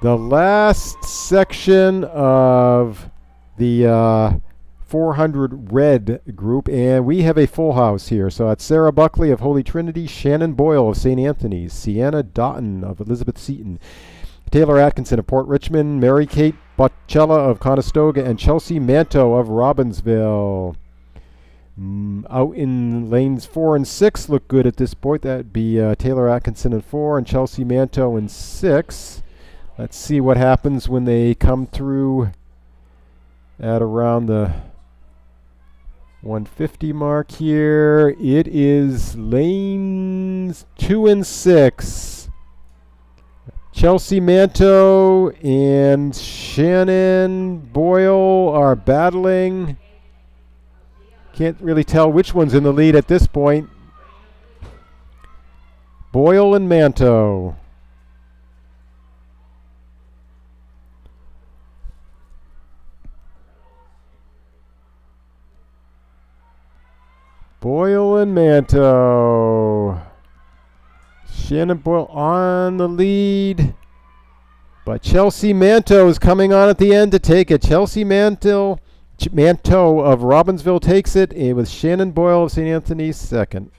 The last section of the 400 red group, and we have a full house here. So it's Sarah Buckley of Holy Trinity, Shannon Boyle of St. Anthony's, Sienna Doughton of Elizabeth Seton, Taylor Atkinson of Port Richmond, Mary Kate Bocella of Conestoga, and Chelsea Manto of Robbinsville. Out in lanes 4 and 6 look good at this point. That'd be Taylor Atkinson in 4 and Chelsea Manto in 6. Let's see what happens when they come through at around the 150 mark here. It is lanes 2 and 6. Chelsea Manto and Shannon Boyle are battling. Can't really tell which one's in the lead at this point. Boyle and Manto. Boyle and Manto. Shannon Boyle on the lead. But Chelsea Manto is coming on at the end to take it. Chelsea Manto of Robbinsville takes it, with Shannon Boyle of St. Anthony's second.